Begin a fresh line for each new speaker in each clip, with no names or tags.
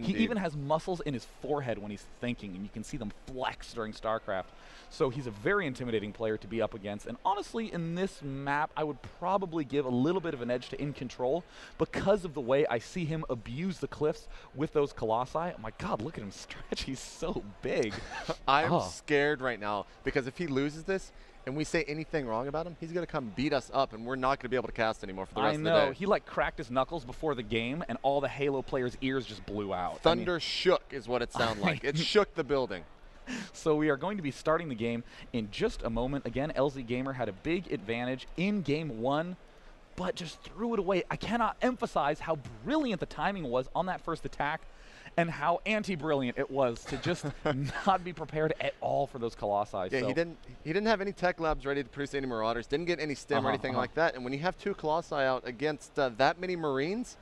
He even has muscles in his forehead when he's thinking, and you can see them flex during StarCraft. So he's a very intimidating player to be up against. And honestly, in this map, I would probably give a little bit of an edge to iNcontrol because of the way I see him abuse the cliffs with those Colossi. Oh my God, look at him stretch. He's so big.
I'm scared right now because if he loses this and we say anything wrong about him, he's going to come beat us up, and we're not going to be able to cast anymore for the rest of the day.
I know. He like cracked his knuckles before the game, and all the Halo players' ears just blew out.
Thunder shook is what it sounded like. It shook the building.
So we are going to be starting the game in just a moment. Again, LzGaMeR had a big advantage in game one, but just threw it away. I cannot emphasize how brilliant the timing was on that first attack and how anti-brilliant it was to just not be prepared at all for those Colossi.
Yeah,
so
he didn't have any tech labs ready to produce any Marauders, didn't get any stim or anything like that. And when you have 2 Colossi out against that many Marines,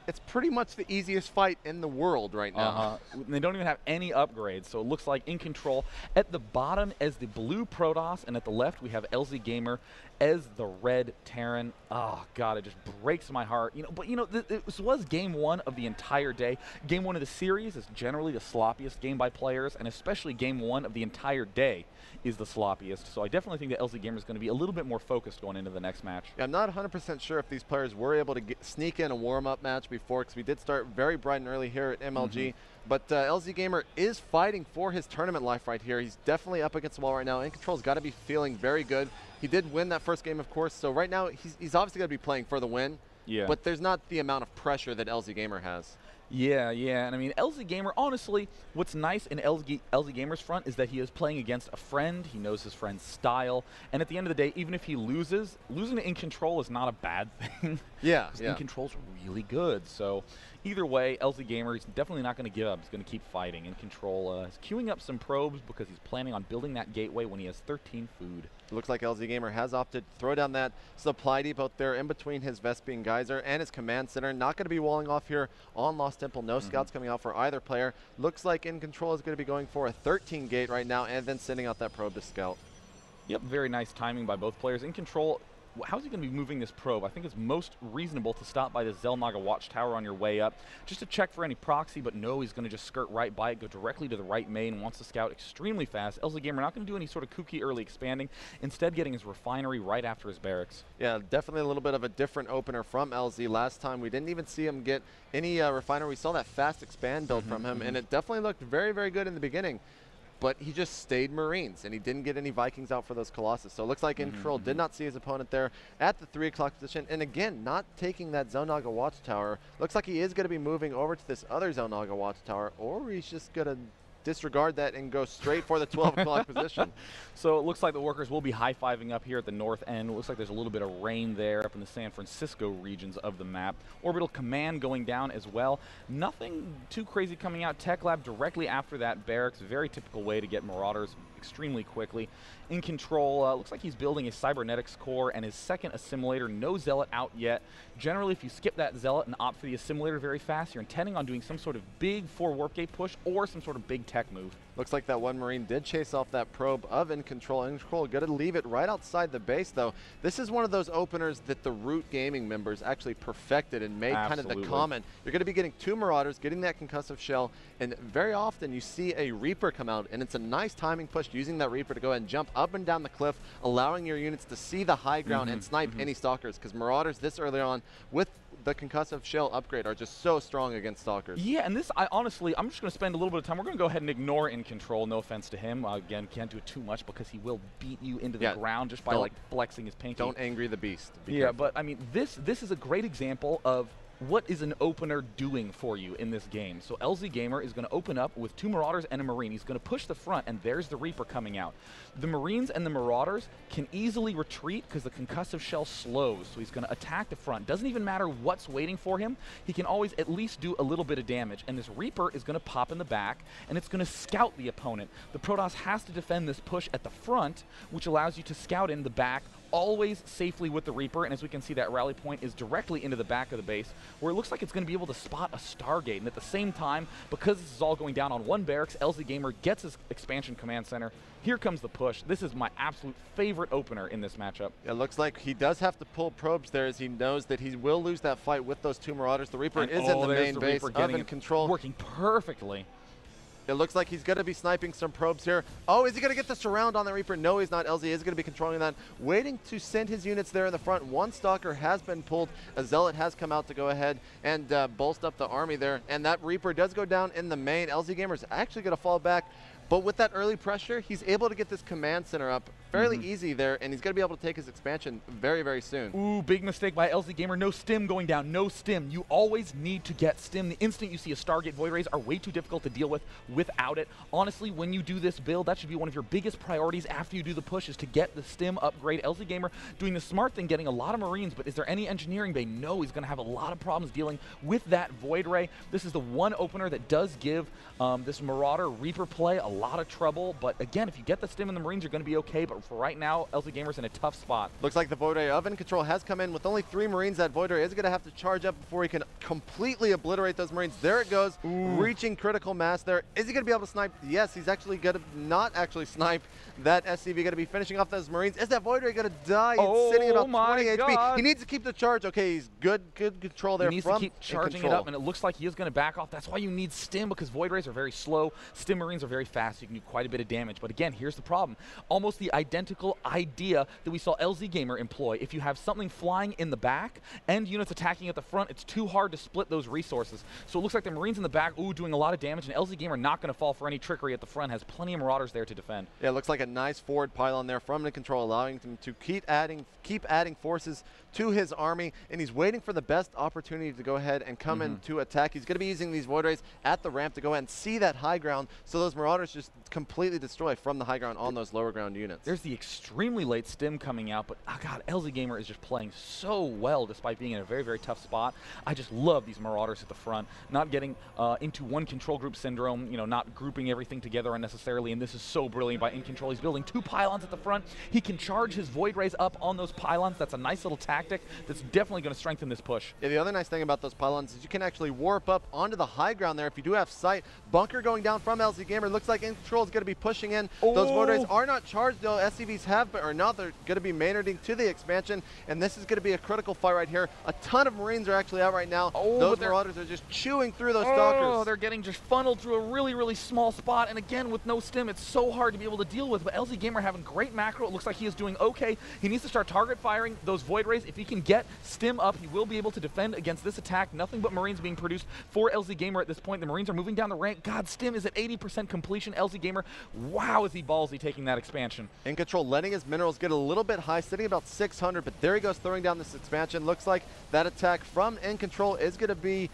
it's pretty much the easiest fight in the world right now.
They don't even have any upgrades, so it looks like iNcontrol at the bottom as the blue Protoss, and at the left we have LzGaMeR as the red Terran. Oh God, it just breaks my heart. But this was game one of the entire day. Game one of the series is generally the sloppiest game by players, and especially game one of the entire day is the sloppiest. So I definitely think that LzGaMeR is going to be a little bit more focused going into the next match.
Yeah, I'm not 100% sure if these players were able to sneak in a warm-up match before, because we did start very bright and early here at MLG. But LzGaMeR is fighting for his tournament life right here. He's definitely up against the wall right now. iNcontrol's got to be feeling very good. He did win that first game, of course, so right now he's obviously going to be playing for the win. Yeah. But there's not the amount of pressure that LzGaMeR has.
Yeah, and I mean, LzGaMeR, honestly, what's nice in LzGaMeR's front is that he is playing against a friend. He knows his friend's style. And at the end of the day, even if he loses, losing to iNcontrol is not a bad thing.
Yeah.
iNcontrol's really good. So either way, LzGaMeR, he's definitely not going to give up. He's going to keep fighting. iNcontrol is queuing up some probes because he's planning on building that gateway when he has 13 food.
Looks like LzGaMeR has opted to throw down that supply depot there in between his Vespian Geyser and his command center. Not going to be walling off here on Lost Temple. No scouts coming out for either player. Looks like iNcontrol is going to be going for a 13 gate right now and then sending out that probe to scout.
Yep, very nice timing by both players. iNcontrol, how's he going to be moving this probe? I think it's most reasonable to stop by the Xel'Naga watchtower on your way up, just to check for any proxy, but no, he's going to just skirt right by it, go directly to the right main, wants to scout extremely fast. LzGaMeR not going to do any sort of kooky early expanding, instead getting his refinery right after his barracks. Yeah,
definitely a little bit of a different opener from LZ. Last time we didn't even see him get any refinery. We saw that fast expand build from him, and it definitely looked very, very good in the beginning. But he just stayed Marines, and he didn't get any Vikings out for those Colossus. So it looks like iNcontrol did not see his opponent there at the 3 o'clock position. And again, not taking that Xel'Naga watchtower. Looks like he is going to be moving over to this other Xel'Naga watchtower, or he's just going to disregard that and go straight for the 12 o'clock position.
So it looks like the workers will be high-fiving up here at the north end. It looks like there's a little bit of rain there up in the San Francisco regions of the map. Orbital command going down as well. Nothing too crazy coming out. Tech lab directly after that barracks. Very typical way to get Marauders extremely quickly. iNcontrol, looks like he's building his cybernetics core and his second assimilator. No Zealot out yet. Generally, if you skip that Zealot and opt for the assimilator very fast, you're intending on doing some sort of big 4 warp gate push or some sort of big tech move.
Looks like that one Marine did chase off that probe of iNcontrol. iNcontrol got to leave it right outside the base, though. This is one of those openers that the Root Gaming members actually perfected and made kind of the comment. You're going to be getting 2 Marauders, getting that concussive shell, and very often you see a Reaper come out, and it's a nice timing push using that Reaper to go ahead and jump up and down the cliff, allowing your units to see the high ground and snipe any Stalkers, because Marauders this early on with the concussive shell upgrade are just so strong against Stalkers.
Yeah, and this, honestly, I'm just going to spend a little bit of time. We're going to go ahead and ignore iNcontrol. No offense to him. Again, can't do it too much because he will beat you into the ground just by like flexing his pinky.
Don't angry the beast.
Be careful. But I mean, this is a great example of what is an opener doing for you in this game. So LzGaMeR is going to open up with 2 Marauders and a Marine. He's going to push the front, and there's the Reaper coming out. The Marines and the Marauders can easily retreat because the concussive shell slows, so he's going to attack the front. Doesn't even matter what's waiting for him. He can always at least do a little bit of damage, and this Reaper is going to pop in the back, and it's going to scout the opponent. The Protoss has to defend this push at the front, which allows you to scout in the back always safely with the Reaper, and as we can see, that rally point is directly into the back of the base, where it looks like it's going to be able to spot a Stargate. And at the same time, because this is all going down on one barracks, LzGaMeR gets his expansion command center. Here comes the push. This is my absolute favorite opener in this matchup.
It looks like he does have to pull probes there, as he knows that he will lose that fight with those 2 Marauders. The Reaper is in the main base, of iNcontrol.
Working perfectly.
It looks like he's going to be sniping some probes here. Oh, is he going to get the surround on the Reaper? No, he's not. LZ is going to be controlling that. Waiting to send his units there in the front. One Stalker has been pulled. A Zealot has come out to go ahead and bolster up the army there. And that Reaper does go down in the main. LzGaMeR is actually going to fall back. But with that early pressure, he's able to get this command center up fairly easy there, and he's going to be able to take his expansion very, very soon.
Ooh, big mistake by LzGaMeR. No stim going down. No stim. You always need to get stim. The instant you see a Stargate, Void Rays are way too difficult to deal with without it. Honestly, when you do this build, that should be one of your biggest priorities after you do the push, is to get the stim upgrade. LzGaMeR doing the smart thing, getting a lot of Marines, but is there any engineering bay? No, he's going to have a lot of problems dealing with that Void Ray. This is the one opener that does give this Marauder Reaper play a lot of trouble, but again, if you get the stim in the Marines, you're going to be okay, but for right now, LzGaMER's in a tough spot.
Looks like the Void Ray of iNcontrol has come in with only 3 Marines. That Void Ray is going to have to charge up before he can completely obliterate those Marines. There it goes, reaching critical mass there. Is he going to be able to snipe? Yes, he's actually going to not actually snipe that SCV, going to be finishing off those Marines. Is that Void Ray going to die? It's sitting about 20 HP. He needs to keep the charge. Okay, he's good control there.
He needs to keep charging it up, and it looks like he is going to back off. That's why you need stim, because Void Rays are very slow. Stim Marines are very fast. So you can do quite a bit of damage. But again, here's the problem. Almost the identical idea that we saw LzGaMeR employ. If you have something flying in the back and units attacking at the front, it's too hard to split those resources. So it looks like the Marines in the back, doing a lot of damage, and LzGaMeR not going to fall for any trickery at the front, has plenty of Marauders there to defend.
Yeah, it looks like a nice forward pylon there from iNcontrol, allowing him to keep adding forces to his army, and he's waiting for the best opportunity to go ahead and come in to attack. He's going to be using these Void Rays at the ramp to go ahead and see that high ground, so those Marauders just completely destroy from the high ground on those lower ground units.
There's the extremely late stim coming out, but God, LzGaMeR is just playing so well despite being in a very, very tough spot. I just love these Marauders at the front, not getting into one control group syndrome, not grouping everything together unnecessarily, and this is so brilliant by iNcontrol. He's building 2 pylons at the front. He can charge his Void Rays up on those pylons. That's a nice little tactic that's definitely going to strengthen this push.
Yeah, the other nice thing about those pylons is you can actually warp up onto the high ground there if you do have sight. Bunker going down from LzGaMeR. Looks like iNcontrol is going to be pushing in. Those Void Rays are not charged, though. SCVs have, but are not. They're going to be Maynarding to the expansion, and this is going to be a critical fight right here. A ton of Marines are actually out right now. Those Marauders are just chewing through those Stalkers.
They're getting just funneled through a really, really small spot, and again, with no stim, it's so hard to be able to deal with, but LzGaMeR having great macro. It looks like he is doing okay. He needs to start target firing those Void Rays. If he can get stim up, he will be able to defend against this attack. Nothing but Marines being produced for LzGaMeR at this point. The Marines are moving down the rank. God, stim is at 80% completion. LzGaMeR, wow, is he ballsy taking that expansion.
iNcontrol letting his minerals get a little bit high, sitting about 600, but there he goes throwing down this expansion. Looks like that attack from iNcontrol is going to be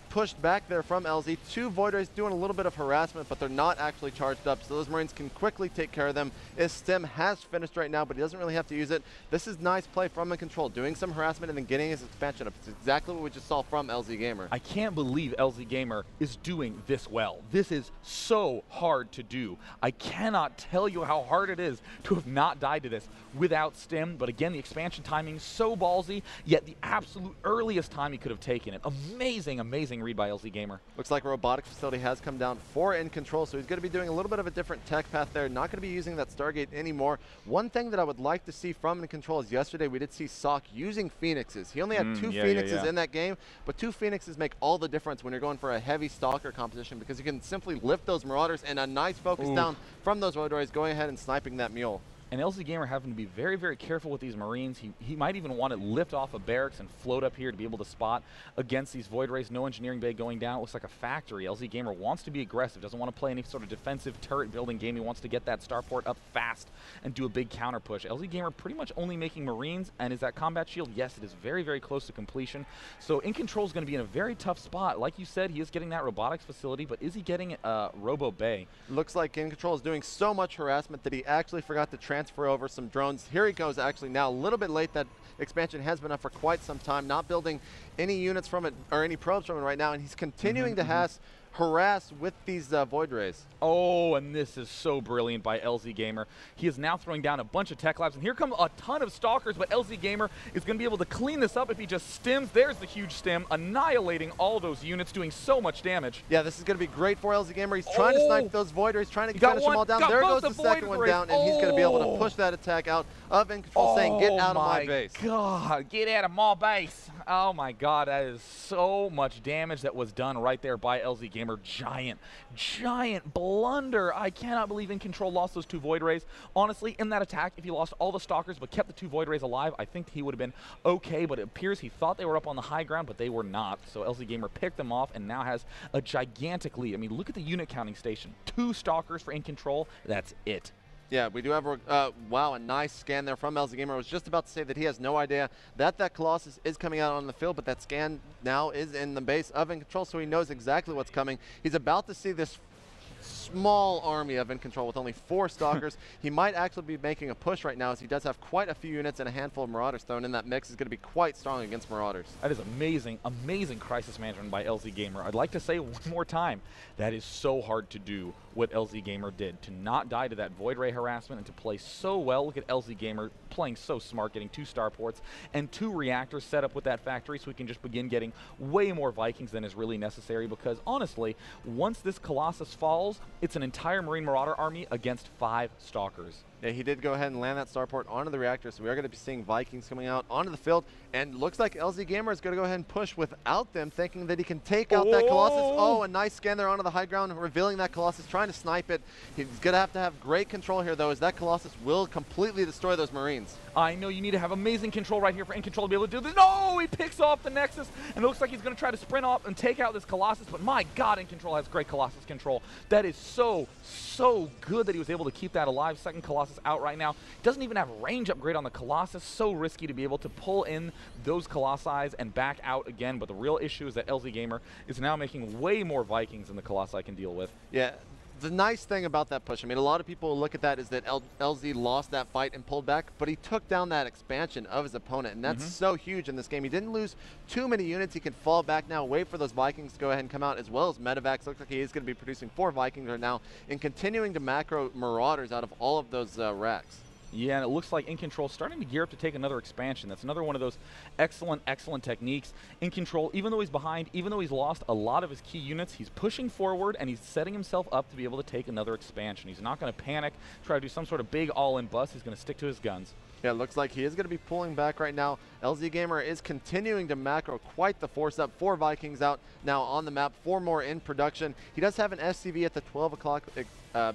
pushed back there from LZ. 2 Void Rays doing a little bit of harassment, but they're not actually charged up, so those Marines can quickly take care of them. His stim has finished right now, but he doesn't really have to use it. This is nice play from iNcontrol, doing some harassment and then getting his expansion up. It's exactly what we just saw from LzGaMeR.
I can't believe LzGaMeR is doing this well. This is so hard to do. I cannot tell you how hard it is to have not died to this without stim, but again, the expansion timing so ballsy, yet the absolute earliest time he could have taken it. Amazing, amazing read by LzGaMeR.
Looks like a robotics facility has come down for iNcontrol, so he's going to be doing a little bit of a different tech path there, not going to be using that Stargate anymore. One thing that I would like to see from iNcontrol is yesterday we did see Sock using Phoenixes. He only had 2 Phoenixes in that game, but 2 Phoenixes make all the difference when you're going for a heavy Stalker composition, because you can simply lift those Marauders and a nice focus down from those Void Rays, going ahead and sniping that mule.
And LzGaMeR having to be very, very careful with these Marines. He might even want to lift off a barracks and float up here to be able to spot against these Void Rays. No engineering bay going down. It looks like a factory. LzGaMeR wants to be aggressive, doesn't want to play any sort of defensive turret building game. He wants to get that starport up fast and do a big counter push. LzGaMeR pretty much only making Marines, and is that combat shield? Yes, it is very, very close to completion. So iNcontrol is going to be in a very tough spot. Like you said, he is getting that robotics facility, but is he getting a robo bay?
Looks like iNcontrol is doing so much harassment that he actually forgot to transfer over some drones. Here he goes actually now, a little bit late. That expansion has been up for quite some time, not building any units from it or any probes from it right now, and he's continuing to harass with these Void Rays.
Oh, and this is so brilliant by LzGaMeR. He is now throwing down a bunch of tech labs, and here come a ton of stalkers, but LzGaMeR is going to be able to clean this up if he just stims. There's the huge stim, annihilating all those units, doing so much damage.
Yeah, this is going to be great for LzGaMeR. He's trying to snipe those Void Rays, trying to finish them all down. There goes the second one down, and he's going to be able to push that attack out of iNcontrol, saying, get out of my base.
God, get out of my base. Oh my God, that is so much damage that was done right there by LzGaMeR. Giant blunder. I cannot believe iNcontrol lost those 2 Void Rays. Honestly, in that attack, if he lost all the stalkers but kept the 2 Void Rays alive, I think he would have been okay, but it appears he thought they were up on the high ground, but they were not. So LzGaMeR picked them off and now has a gigantic lead. I mean, look at the unit counting station. 2 stalkers for iNcontrol. That's it.
Yeah, we do have wow, a nice scan there from LzGaMeR. I was just about to say that he has no idea that Colossus is coming out on the field, but that scan now is in the base of iNcontrol, so he knows exactly what's coming. He's about to see this small army of iNcontrol with only 4 stalkers. He might actually be making a push right now, as he does have quite a few units and a handful of Marauders thrown in. That mix is going to be quite strong against Marauders. That
is amazing, amazing crisis management by LzGaMeR. I'd like to say one more time, that is so hard to do what LzGaMeR did, to not die to that Void Ray harassment and to play so well. Look at LzGaMeR playing so smart, getting 2 starports and 2 reactors set up with that factory, so we can just begin getting way more Vikings than is really necessary, because honestly, once this Colossus falls, it's an entire Marine Marauder army against 5 stalkers.
Yeah, he did go ahead and land that starport onto the reactor, so we are going to be seeing Vikings coming out onto the field, and looks like LzGaMeR is going to go ahead and push without them, thinking that he can take out that Colossus. Oh, a nice scan there onto the high ground, revealing that Colossus, trying to snipe it. He's going to have great control here, though, as that Colossus will completely destroy those Marines.
I know you need to have amazing control right here for iNcontrol to be able to do this. No, he picks off the Nexus, and it looks like he's going to try to sprint off and take out this Colossus, but my God, iNcontrol has great Colossus control. That is so good that he was able to keep that alive. Second Colossus out right now. Doesn't even have range upgrade on the Colossus. So risky to be able to pull in those Colossi and back out again, but the real issue is that LzGaMeR is now making way more Vikings than the Colossi can deal with.
Yeah. The nice thing about that push, I mean, a lot of people look at that is that LZ lost that fight and pulled back, but he took down that expansion of his opponent, and that's so huge in this game. He didn't lose too many units. He can fall back now, wait for those Vikings to go ahead and come out, as well as Medivacs. Looks like he is going to be producing 4 Vikings right now and continuing to macro Marauders out of all of those racks.
Yeah, and it looks like iNcontrol starting to gear up to take another expansion. That's another one of those excellent techniques. iNcontrol, even though he's behind, even though he's lost a lot of his key units, he's pushing forward and he's setting himself up to be able to take another expansion. He's not going to panic, try to do some sort of big all-in bust. He's going to stick to his guns.
Yeah, it looks like he is going to be pulling back right now. LzGaMeR is continuing to macro quite the force up. 4 Vikings out now on the map, 4 more in production. He does have an SCV at the 12 o'clock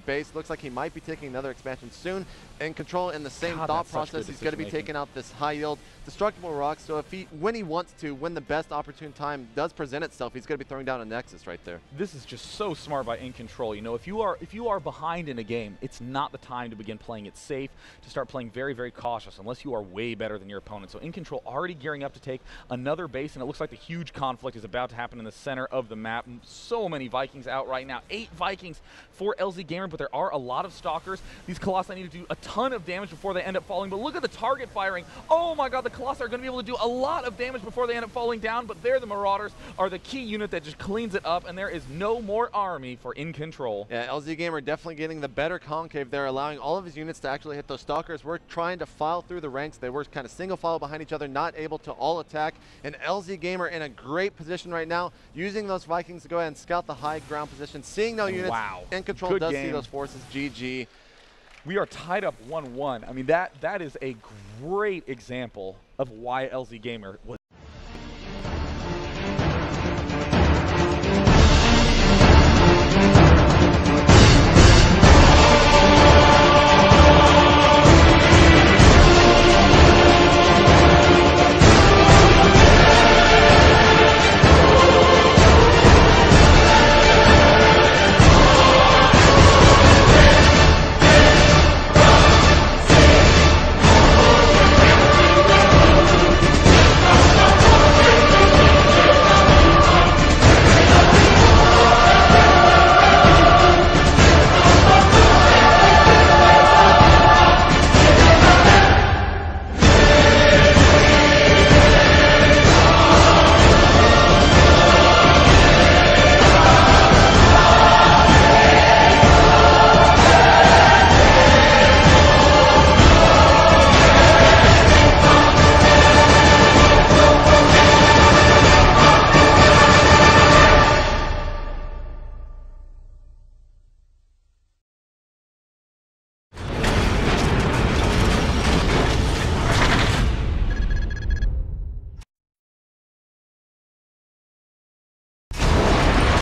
base. Looks like he might be taking another expansion soon. iNcontrol in the same thought process. He's going to be taking out this high yield destructible rocks. So if when he wants to, when the best opportune time does present itself, he's going to be throwing down a Nexus right there.
This is just so smart by iNcontrol. You know, if you are behind in a game, it's not the time to begin playing it safe, to start playing very cautious, unless you are way better than your opponent. So iNcontrol already gearing up to take another base, and it looks like the huge conflict is about to happen in the center of the map. So many Vikings out right now. 8 Vikings for LzGaMeR, but there are a lot of stalkers. These Colossi need to do a ton of damage before they end up falling, but look at the target firing. Oh my God, the Colossi are going to be able to do a lot of damage before they end up falling down, but there the Marauders are the key unit that just cleans it up, and there is no more army for iNcontrol.
Yeah, LzGaMeR definitely getting the better concave there, allowing all of his units to actually hit those stalkers. We're trying to file through the ranks. They were kind of single file behind each other, not able to all attack, and LzGaMeR in a great position right now, using those Vikings to go ahead and scout the high ground position, seeing no units.
Wow.
iNcontrol does see those forces. GG.
We are tied up 1-1. I mean, that is a great example of why LzGaMeR was